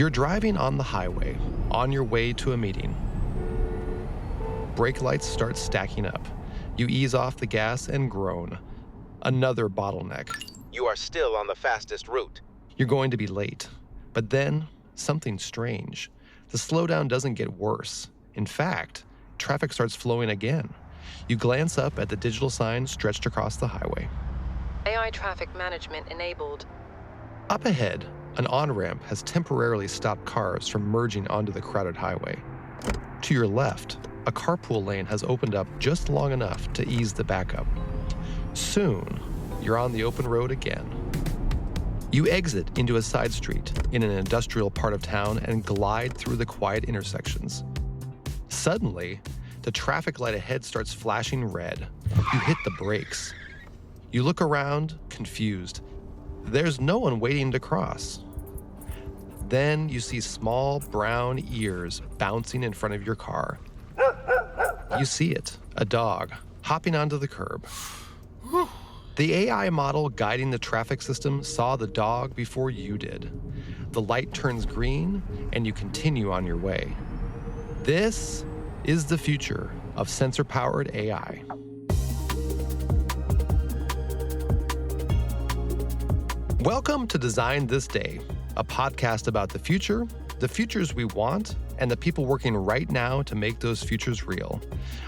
You're driving on the highway, on your way to a meeting. Brake lights start stacking up. You ease off the gas and groan. Another bottleneck. You are still on the fastest route. You're going to be late. But then, something strange. The slowdown doesn't get worse. In fact, traffic starts flowing again. You glance up at the digital sign stretched across the highway. AI traffic management enabled. Up ahead, an on-ramp has temporarily stopped cars from merging onto the crowded highway. To your left, a carpool lane has opened up just long enough to ease the backup. Soon, you're on the open road again. You exit into a side street in an industrial part of town and glide through the quiet intersections. Suddenly, the traffic light ahead starts flashing red. You hit the brakes. You look around, confused. There's no one waiting to cross. Then you see small brown ears bouncing in front of your car. You see it, a dog, hopping onto the curb. The AI model guiding the traffic system saw the dog before you did. The light turns green, and you continue on your way. This is the future of sensor-powered AI. Welcome to Design This Day, a podcast about the futures we want, and the people working right now to make those futures real.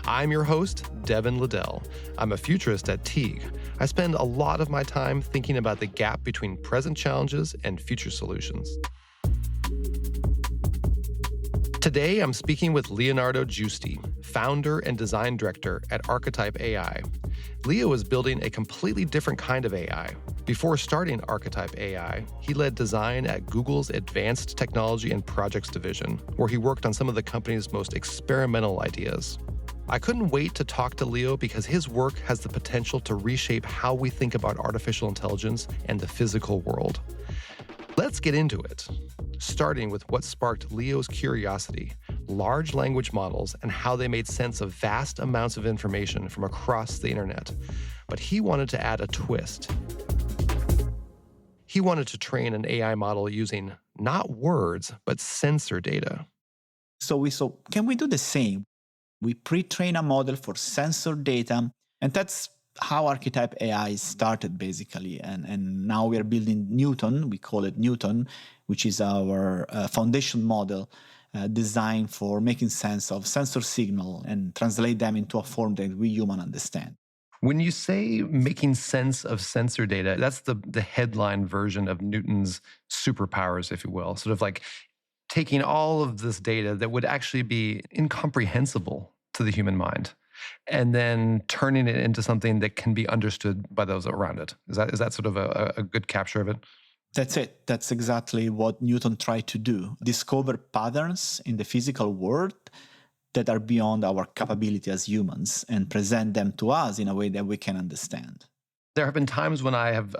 I'm your host, Devin Liddell. I'm a futurist at Teague. I spend a lot of my time thinking about the gap between present challenges and future solutions. Today, I'm speaking with Leonardo Giusti, founder and design director at Archetype AI. Leo is building a completely different kind of AI. Before starting Archetype AI, he led design at Google's Advanced Technology and Projects division, where he worked on some of the company's most experimental ideas. I couldn't wait to talk to Leo because his work has the potential to reshape how we think about artificial intelligence and the physical world. Let's get into it, starting with what sparked Leo's curiosity, large language models and how they made sense of vast amounts of information from across the internet. But he wanted to add a twist. He wanted to train an AI model using not words, but sensor data. So we saw, can we do the same? We pre-train a model for sensor data, and that's how Archetype AI started, basically. And now we are building Newton, we call it Newton, which is our foundation model designed for making sense of sensor signal and translate them into a form that we humans understand. When you say making sense of sensor data, that's the headline version of Newton's superpowers, if you will, sort of like taking all of this data that would actually be incomprehensible to the human mind and then turning it into something that can be understood by those around it. Is that sort of a good capture of it? That's it. That's exactly what Newton tried to do. Discover patterns in the physical world that are beyond our capability as humans and present them to us in a way that we can understand. There have been times when I have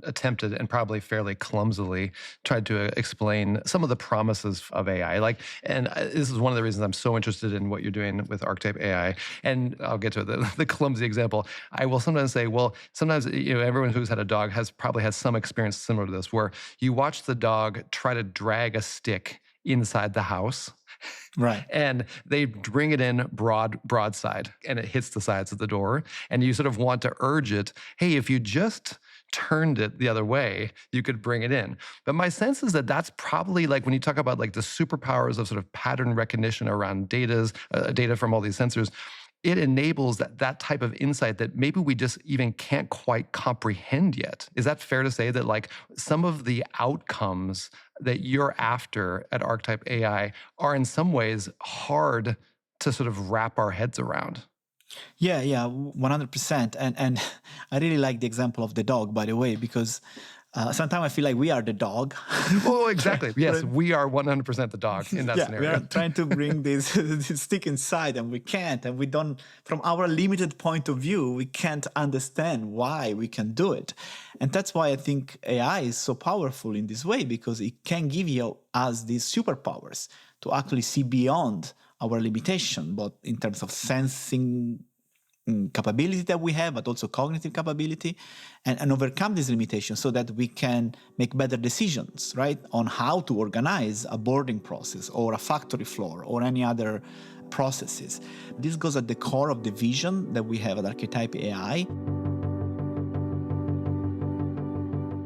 attempted, and probably fairly clumsily, tried to explain some of the promises of AI. And this is one of the reasons I'm so interested in what you're doing with Archetype AI. And I'll get to it, the clumsy example. I will sometimes say, well, sometimes everyone who's had a dog has probably had some experience similar to this, where you watch the dog try to drag a stick inside the house. Right. And they bring it in broadside, and it hits the sides of the door. And you sort of want to urge it, hey, if you just turned it the other way, you could bring it in. But my sense is that that's probably like when you talk about like the superpowers of sort of pattern recognition around data from all these sensors, it enables that type of insight that maybe we just even can't quite comprehend yet. Is that fair to say that like some of the outcomes that you're after at Archetype AI are in some ways hard to sort of wrap our heads around? Yeah, 100%. And I really like the example of the dog, by the way, because sometimes I feel like we are the dog. Oh, exactly. Yes, we are 100% the dog in that scenario. We are trying to bring this stick inside, and we can't. And we don't, from our limited point of view, we can't understand why we can do it. And that's why I think AI is so powerful in this way, because it can give us these superpowers to actually see beyond our limitation, but in terms of sensing capability that we have, but also cognitive capability, and overcome these limitations so that we can make better decisions, right, on how to organize a boarding process or a factory floor or any other processes. This goes at the core of the vision that we have at Archetype AI.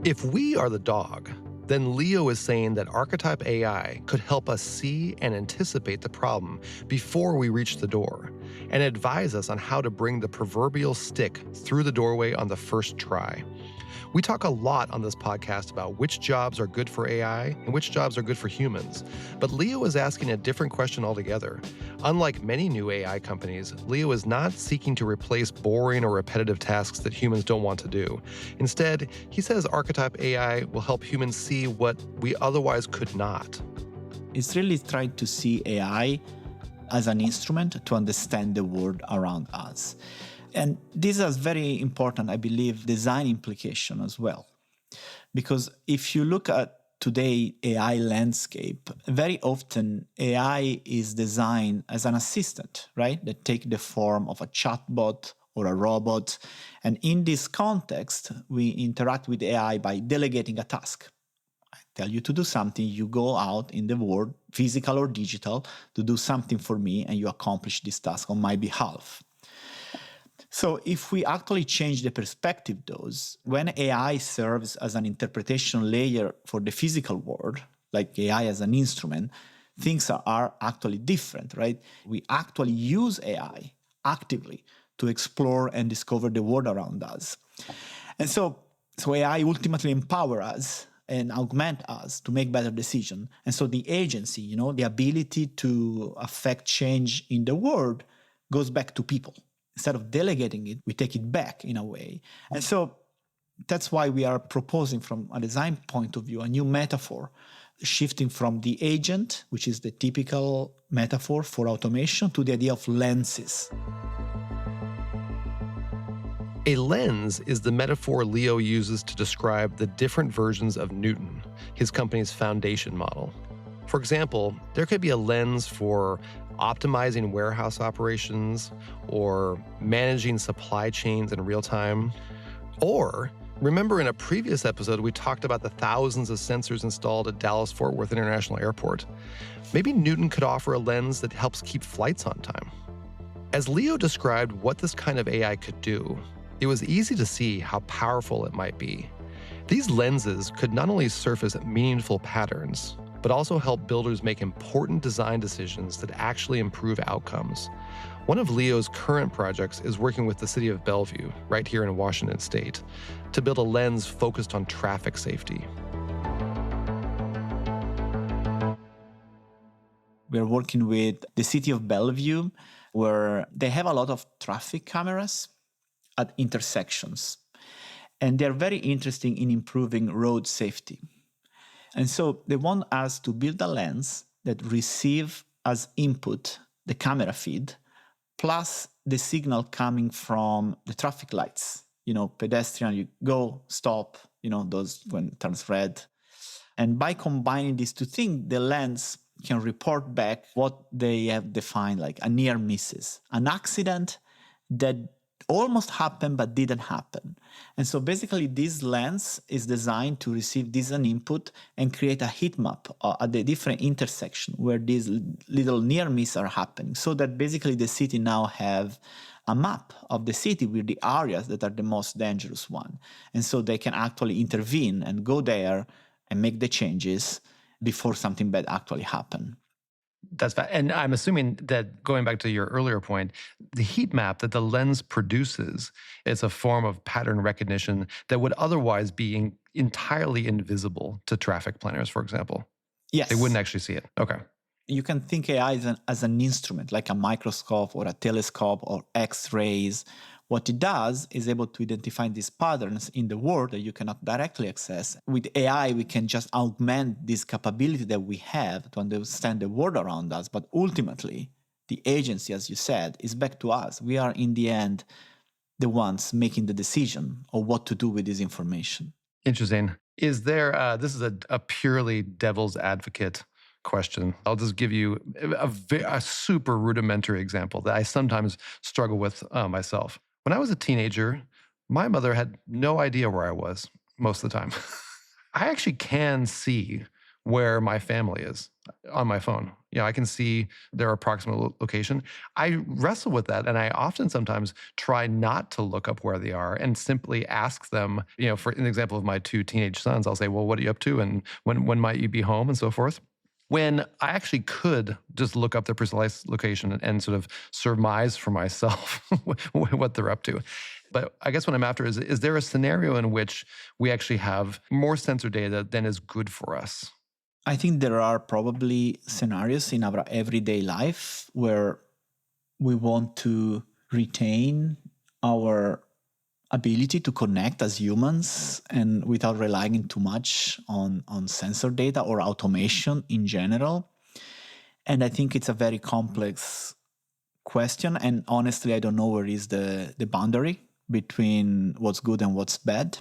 If we are the dog, then Leo is saying that Archetype AI could help us see and anticipate the problem before we reach the door and advise us on how to bring the proverbial stick through the doorway on the first try. We talk a lot on this podcast about which jobs are good for AI and which jobs are good for humans, but Leo is asking a different question altogether. Unlike many new AI companies, Leo is not seeking to replace boring or repetitive tasks that humans don't want to do. Instead, he says Archetype AI will help humans see what we otherwise could not. It's really trying to see AI as an instrument to understand the world around us. And this has very important, I believe, design implication as well. Because if you look at today AI landscape, very often AI is designed as an assistant, right? That take the form of a chatbot or a robot. And in this context, we interact with AI by delegating a task. I tell you to do something, you go out in the world, physical or digital, to do something for me, and you accomplish this task on my behalf. So if we actually change the perspective, those, when AI serves as an interpretation layer for the physical world, like AI as an instrument, things are actually different, right? We actually use AI actively to explore and discover the world around us. And so AI ultimately empower us and augment us to make better decisions. And so the agency, the ability to affect change in the world goes back to people. Instead of delegating it, we take it back in a way. And so that's why we are proposing, from a design point of view, a new metaphor, shifting from the agent, which is the typical metaphor for automation, to the idea of lenses. A lens is the metaphor Leo uses to describe the different versions of Newton, his company's foundation model. For example, there could be a lens for optimizing warehouse operations or managing supply chains in real time. Or, remember in a previous episode, we talked about the thousands of sensors installed at Dallas-Fort Worth International Airport. Maybe Newton could offer a lens that helps keep flights on time. As Leo described what this kind of AI could do, it was easy to see how powerful it might be. These lenses could not only surface meaningful patterns, but also help builders make important design decisions that actually improve outcomes. One of Leo's current projects is working with the city of Bellevue, right here in Washington State, to build a lens focused on traffic safety. We're working with the city of Bellevue, where they have a lot of traffic cameras at intersections. And they're very interested in improving road safety. And so they want us to build a lens that receive as input the camera feed, plus the signal coming from the traffic lights. Pedestrian, you go, stop, those when it turns red. And by combining these two things, the lens can report back what they have defined like a near misses, an accident that almost happened but didn't happen. And so basically this lens is designed to receive this as an input and create a heat map at the different intersection where these little near misses are happening, so that basically the city now have a map of the city with the areas that are the most dangerous one. And so they can actually intervene and go there and make the changes before something bad actually happen. That's bad. And I'm assuming that, going back to your earlier point, the heat map that the lens produces is a form of pattern recognition that would otherwise be entirely invisible to traffic planners, for example. Yes. They wouldn't actually see it. Okay. You can think AI as an instrument, like a microscope or a telescope or X-rays. What it does is able to identify these patterns in the world that you cannot directly access. With AI, we can just augment this capability that we have to understand the world around us. But ultimately, the agency, as you said, is back to us. We are, in the end, the ones making the decision of what to do with this information. Interesting. Is there, this is a purely devil's advocate question. I'll just give you a super rudimentary example that I sometimes struggle with myself. When I was a teenager, my mother had no idea where I was most of the time. I actually can see where my family is on my phone. I can see their approximate location. I wrestle with that, and I often sometimes try not to look up where they are and simply ask them, for an example of my two teenage sons, I'll say, well, what are you up to? And when might you be home and so forth? When I actually could just look up their precise location and sort of surmise for myself what they're up to. But I guess what I'm after is there a scenario in which we actually have more sensor data than is good for us? I think there are probably scenarios in our everyday life where we want to retain our ability to connect as humans and without relying too much on sensor data or automation in general. And I think it's a very complex question. And honestly, I don't know where is the boundary between what's good and what's bad.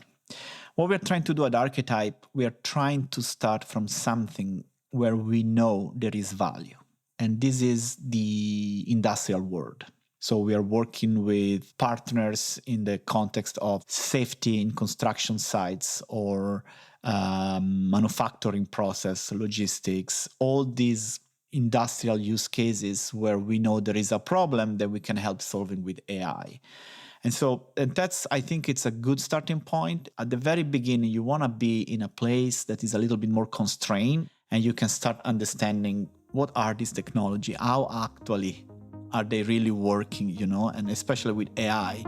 What we're trying to do at Archetype, we are trying to start from something where we know there is value. And this is the industrial world. So we are working with partners in the context of safety in construction sites or manufacturing process, logistics, all these industrial use cases where we know there is a problem that we can help solving with AI. And that's, I think it's a good starting point. At the very beginning, you want to be in a place that is a little bit more constrained, and you can start understanding what are these technology, how actually are they really working, and especially with AI.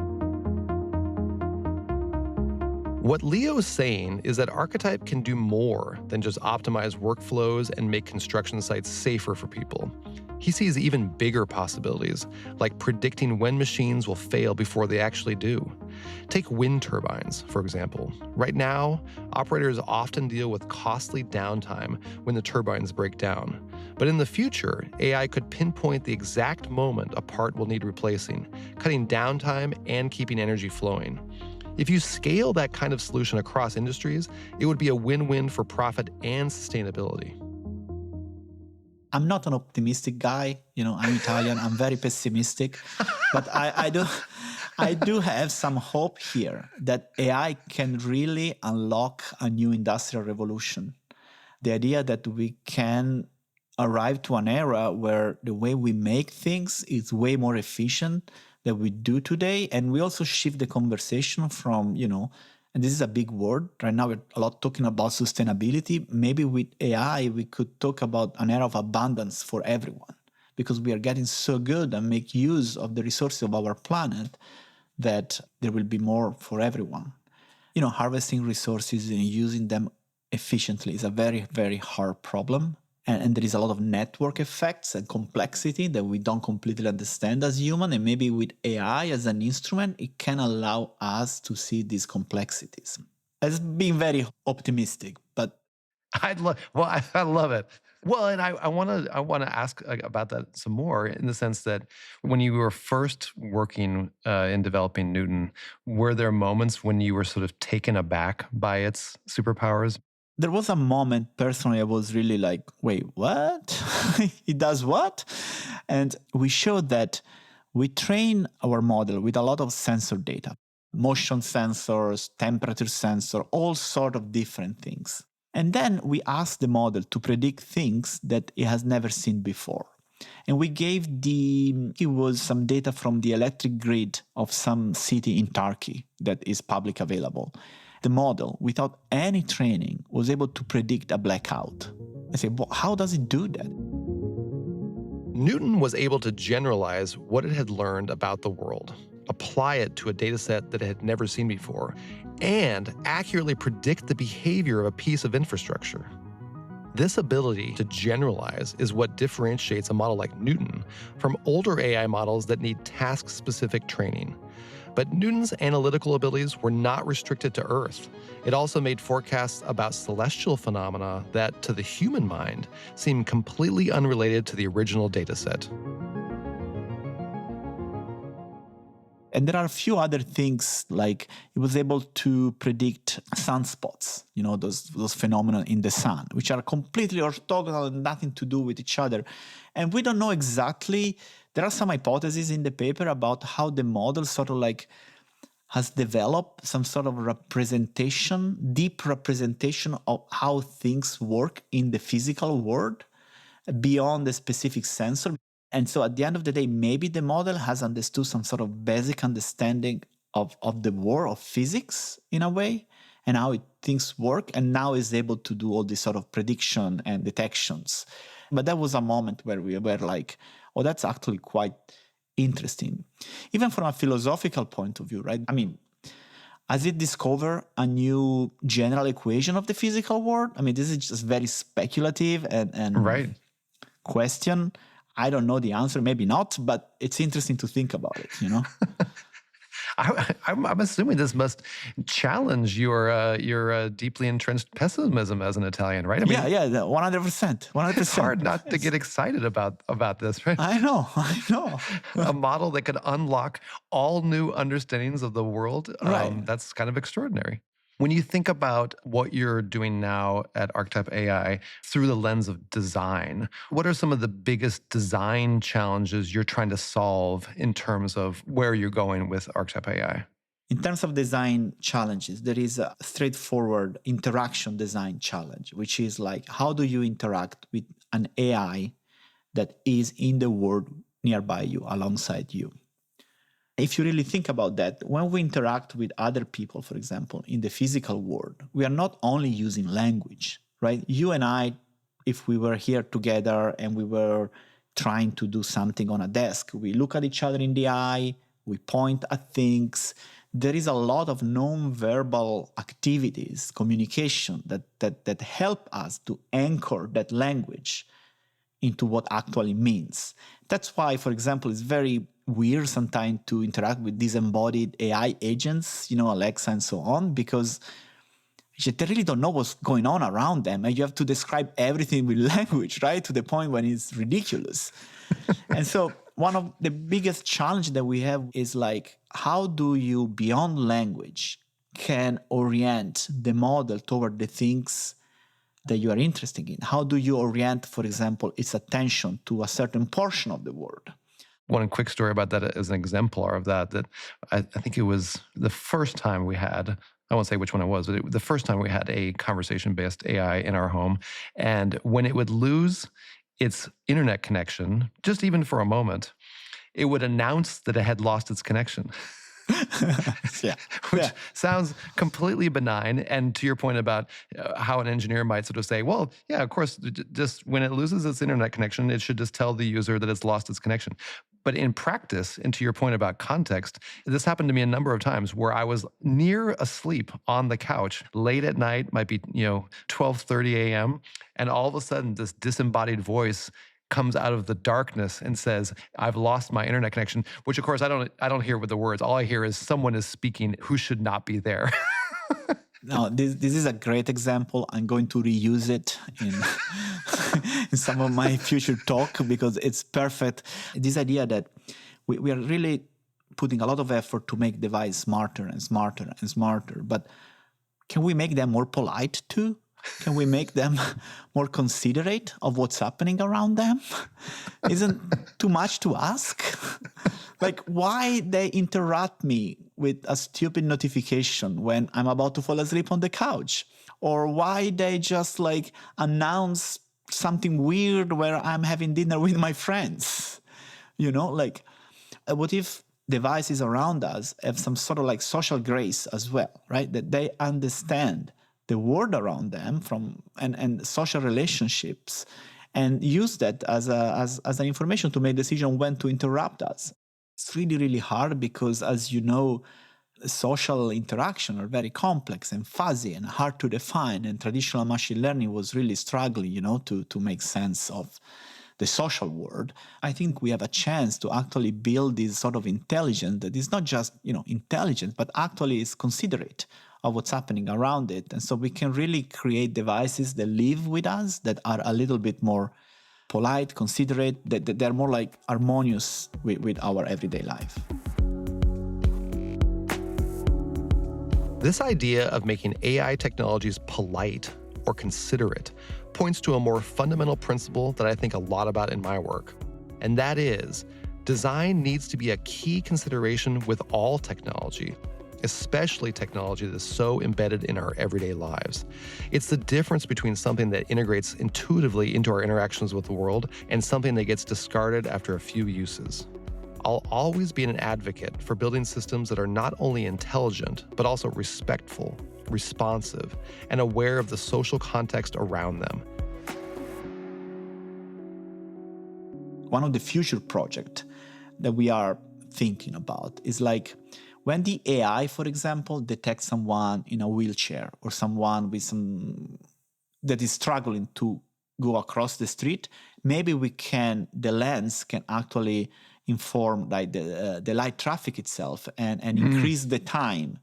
What Leo is saying is that Archetype can do more than just optimize workflows and make construction sites safer for people. He sees even bigger possibilities, like predicting when machines will fail before they actually do. Take wind turbines, for example. Right now, operators often deal with costly downtime when the turbines break down. But in the future, AI could pinpoint the exact moment a part will need replacing, cutting downtime and keeping energy flowing. If you scale that kind of solution across industries, it would be a win-win for profit and sustainability. I'm not an optimistic guy. I'm Italian. I'm very pessimistic. But I do have some hope here that AI can really unlock a new industrial revolution. The idea that we can arrive to an era where the way we make things is way more efficient than we do today. And we also shift the conversation from, and this is a big word. Right now, we're a lot talking about sustainability. Maybe with AI, we could talk about an era of abundance for everyone, because we are getting so good and make use of the resources of our planet that there will be more for everyone. Harvesting resources and using them efficiently is a very, very hard problem. And there is a lot of network effects and complexity that we don't completely understand as human. And maybe with AI as an instrument, it can allow us to see these complexities. It's being very optimistic, but I love it. Well, and I want to ask about that some more, in the sense that when you were first working in developing Newton, were there moments when you were sort of taken aback by its superpowers? There was a moment, personally, I was really like, wait, what? It does what? And we showed that we train our model with a lot of sensor data, motion sensors, temperature sensor, all sort of different things. And then we asked the model to predict things that it has never seen before. And we gave it was some data from the electric grid of some city in Turkey that is public available. The model, without any training, was able to predict a blackout. I say, well, how does it do that? Newton was able to generalize what it had learned about the world, apply it to a data set that it had never seen before, and accurately predict the behavior of a piece of infrastructure. This ability to generalize is what differentiates a model like Newton from older AI models that need task-specific training. But Newton's analytical abilities were not restricted to Earth. It also made forecasts about celestial phenomena that, to the human mind, seemed completely unrelated to the original dataset. And there are a few other things, like it was able to predict sunspots, those phenomena in the sun, which are completely orthogonal and nothing to do with each other. And we don't know exactly. There are some hypotheses in the paper about how the model sort of like has developed some sort of representation, deep representation of how things work in the physical world beyond the specific sensor. And so at the end of the day, maybe the model has understood some sort of basic understanding of the world of physics in a way, and how things work, and now is able to do all this sort of prediction and detections. But that was a moment where we were like, oh, that's actually quite interesting. Even from a philosophical point of view, right? I mean, has it discovered a new general equation of the physical world? I mean, this is just very speculative and right. question. I don't know the answer, maybe not, but it's interesting to think about it, I'm assuming this must challenge your deeply entrenched pessimism as an Italian, right? I mean, yeah, 100%. 100%. It's hard not to get excited about this, right? I know. A model that could unlock all new understandings of the world. Right. That's kind of extraordinary. When you think about what you're doing now at Archetype AI through the lens of design, what are some of the biggest design challenges you're trying to solve in terms of where you're going with Archetype AI? In terms of design challenges, there is a straightforward interaction design challenge, which is like, how do you interact with an AI that is in the world nearby you, alongside you? If you really think about that, when we interact with other people, for example, in the physical world, we are not only using language, right? You and I, if we were here together and we were trying to do something on a desk, we look at each other in the eye, we point at things. There is a lot of non-verbal activities, communication that help us to anchor that language into what actually means. That's why, for example, it's very weird sometimes to interact with disembodied AI agents, Alexa and so on, because they really don't know what's going on around them. And you have to describe everything with language, right? To the point when it's ridiculous. And so one of the biggest challenges that we have is like, how do you, beyond language, can orient the model toward the things that you are interested in? How do you orient, for example, its attention to a certain portion of the world? One quick story about that as an exemplar of that I think it was the first time we had, I won't say which one it was, but the first time we had a conversation-based AI in our home. And when it would lose its internet connection, just even for a moment, it would announce that it had lost its connection. Which sounds completely benign. And to your point about how an engineer might sort of say, well, yeah, of course, just when it loses its internet connection, it should just tell the user that it's lost its connection. But in practice, and to your point about context, this happened to me a number of times where I was near asleep on the couch late at night, might be 12:30 a.m., and all of a sudden this disembodied voice comes out of the darkness and says, I've lost my internet connection, which of course I don't hear with the words. All I hear is someone is speaking who should not be there. Now, this is a great example. I'm going to reuse it in some of my future talk because it's perfect. This idea that we are really putting a lot of effort to make devices smarter and smarter and smarter, but can we make them more polite too? Can we make them more considerate of what's happening around them? Isn't too much to ask? Like, why they interrupt me with a stupid notification when I'm about to fall asleep on the couch? Or why they just like announce something weird where I'm having dinner with my friends? What if devices around us have some sort of like social grace as well, right? That they understand the world around them and social relationships, and use that as an information to make decision when to interrupt us. It's really, really hard because, as you know, social interaction are very complex and fuzzy and hard to define, and traditional machine learning was really struggling, to make sense of the social world. I think we have a chance to actually build this sort of intelligence that is not just, intelligent, but actually is considerate of what's happening around it. And so we can really create devices that live with us, that are a little bit more polite, considerate, that they're more like harmonious with our everyday life. This idea of making AI technologies polite or considerate points to a more fundamental principle that I think a lot about in my work. And that is, design needs to be a key consideration with all technology, especially technology that is so embedded in our everyday lives. It's the difference between something that integrates intuitively into our interactions with the world and something that gets discarded after a few uses. I'll always be an advocate for building systems that are not only intelligent, but also respectful, responsive, and aware of the social context around them. One of the future projects that we are thinking about is like when the AI, for example, detects someone in a wheelchair or someone with that is struggling to go across the street, maybe the lens can actually inform like the light traffic itself and increase the time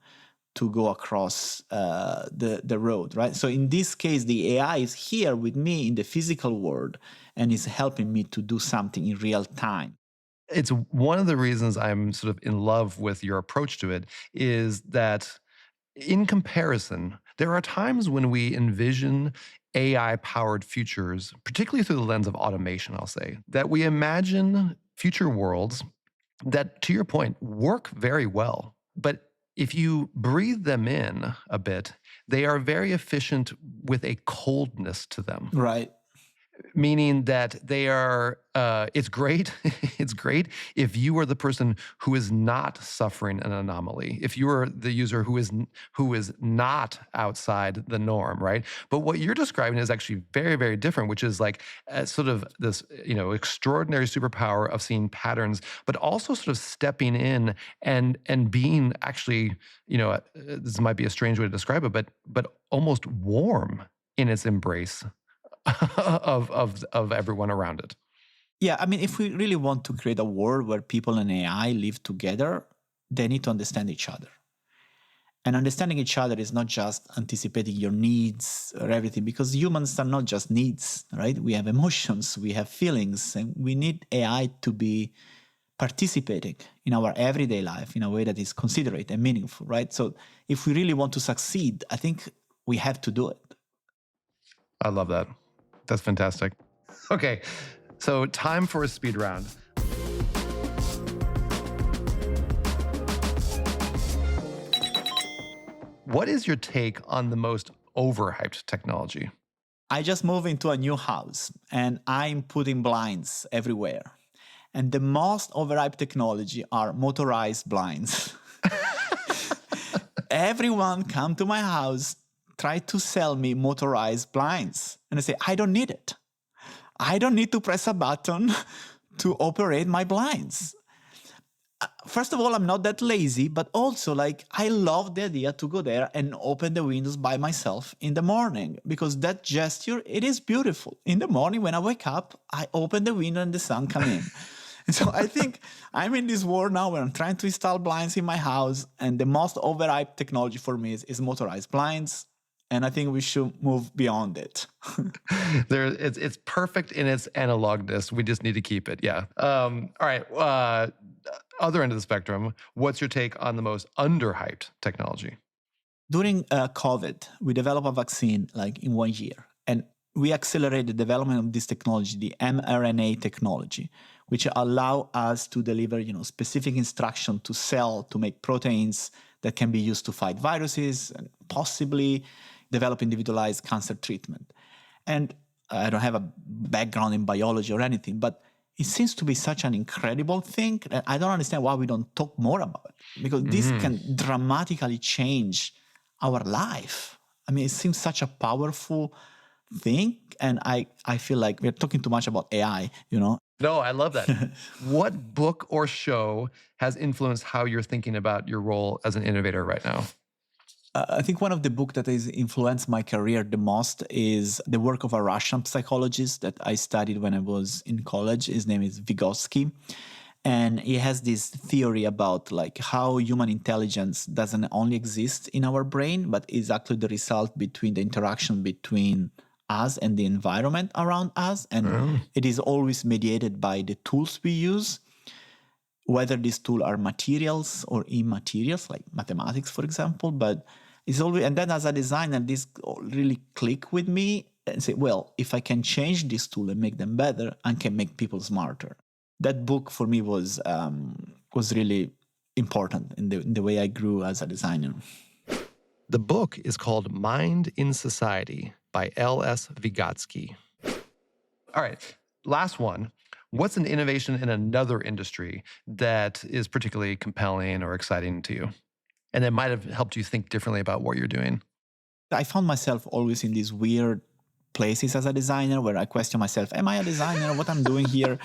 to go across the road, right? So in this case, the AI is here with me in the physical world and is helping me to do something in real time. It's one of the reasons I'm sort of in love with your approach to it is that in comparison, there are times when we envision AI-powered futures, particularly through the lens of automation, I'll say, that we imagine future worlds that, to your point, work very well. But if you breathe them in a bit, they are very efficient with a coldness to them. Right. Meaning that they are, it's great. It's great if you are the person who is not suffering an anomaly. If you are the user who is not outside the norm, right? But what you're describing is actually very, very different, which is like sort of this, extraordinary superpower of seeing patterns, but also sort of stepping in and being actually, this might be a strange way to describe it, but almost warm in its embrace of everyone around it. Yeah, I mean, if we really want to create a world where people and AI live together, they need to understand each other. And understanding each other is not just anticipating your needs or everything, because humans are not just needs, right? We have emotions, we have feelings, and we need AI to be participating in our everyday life in a way that is considerate and meaningful, right? So if we really want to succeed, I think we have to do it. I love that. That's fantastic. Okay, so time for a speed round. What is your take on the most overhyped technology? I just moved into a new house and I'm putting blinds everywhere. And the most overhyped technology are motorized blinds. Everyone come to my house, try to sell me motorized blinds. And I say, I don't need it. I don't need to press a button to operate my blinds. First of all, I'm not that lazy, but also I love the idea to go there and open the windows by myself in the morning, because that gesture, it is beautiful. In the morning when I wake up, I open the window and the sun comes in. And so I think I'm in this world now where I'm trying to install blinds in my house, and the most overhyped technology for me is motorized blinds. And I think we should move beyond it. It's perfect in its analogness. We just need to keep it. Yeah. All right. Other end of the spectrum, what's your take on the most underhyped technology? During COVID, we developed a vaccine in 1 year. And we accelerated the development of this technology, the mRNA technology, which allow us to deliver specific instruction to cell to make proteins that can be used to fight viruses and possibly develop individualized cancer treatment. And I don't have a background in biology or anything, but it seems to be such an incredible thing. And I don't understand why we don't talk more about it, because this can dramatically change our life. I mean, it seems such a powerful thing. And I feel like we're talking too much about AI, No, I love that. What book or show has influenced how you're thinking about your role as an innovator right now? I think one of the books that has influenced my career the most is the work of a Russian psychologist that I studied when I was in college. His name is Vygotsky. And he has this theory about how human intelligence doesn't only exist in our brain, but is actually the result between the interaction between us and the environment around us. And it is always mediated by the tools we use, whether these tools are materials or immaterials, like mathematics, for example. But It's always, and then as a designer, this really click with me and say, well, if I can change this tool and make them better, I can make people smarter. That book for me was really important in the way I grew as a designer. The book is called Mind in Society by L.S. Vygotsky. All right, last one. What's an innovation in another industry that is particularly compelling or exciting to you? And that might have helped you think differently about what you're doing? I found myself always in these weird places as a designer where I question myself, am I a designer? What I'm doing here?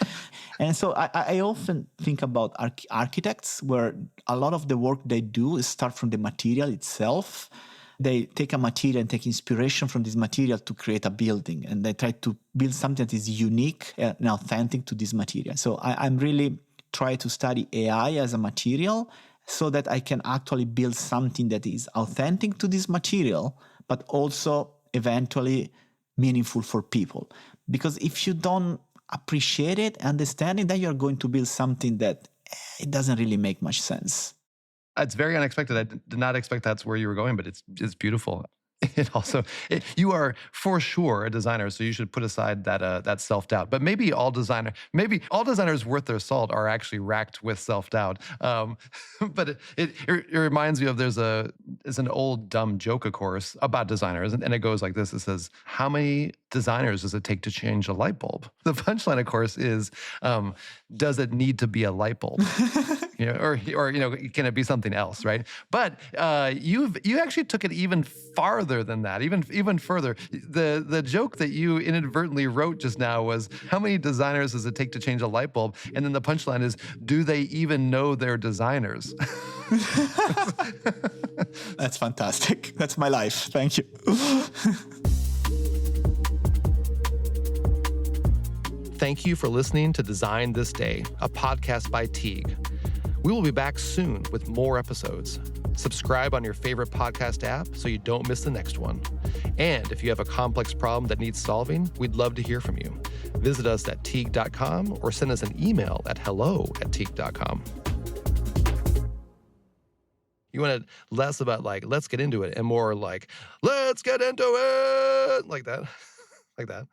And so I often think about architects, where a lot of the work they do is start from the material itself. They take a material and take inspiration from this material to create a building, and they try to build something that is unique and authentic to this material. So I'm really trying to study AI as a material so that I can actually build something that is authentic to this material, but also eventually meaningful for people. Because if you don't appreciate it, understand it, then you're going to build something that it doesn't really make much sense. It's very unexpected. I did not expect that's where you were going, but it's beautiful. You are for sure a designer, so you should put aside that self-doubt. But maybe all designers worth their salt are actually racked with self-doubt. But it reminds me of there's an old dumb joke, of course, about designers, and it goes like this. It says, "How many designers does it take to change a light bulb?" The punchline, of course, is, does it need to be a light bulb? Or can it be something else, right? But you actually took it even farther than that, even further. The joke that you inadvertently wrote just now was, how many designers does it take to change a light bulb? And then the punchline is, do they even know they're designers? That's fantastic. That's my life. Thank you. Thank you for listening to Design This Day, a podcast by Teague. We will be back soon with more episodes. Subscribe on your favorite podcast app so you don't miss the next one. And if you have a complex problem that needs solving, we'd love to hear from you. Visit us at teague.com or send us an email at hello@teague.com. You wanted less about let's get into it, and more let's get into it, like that. Like that.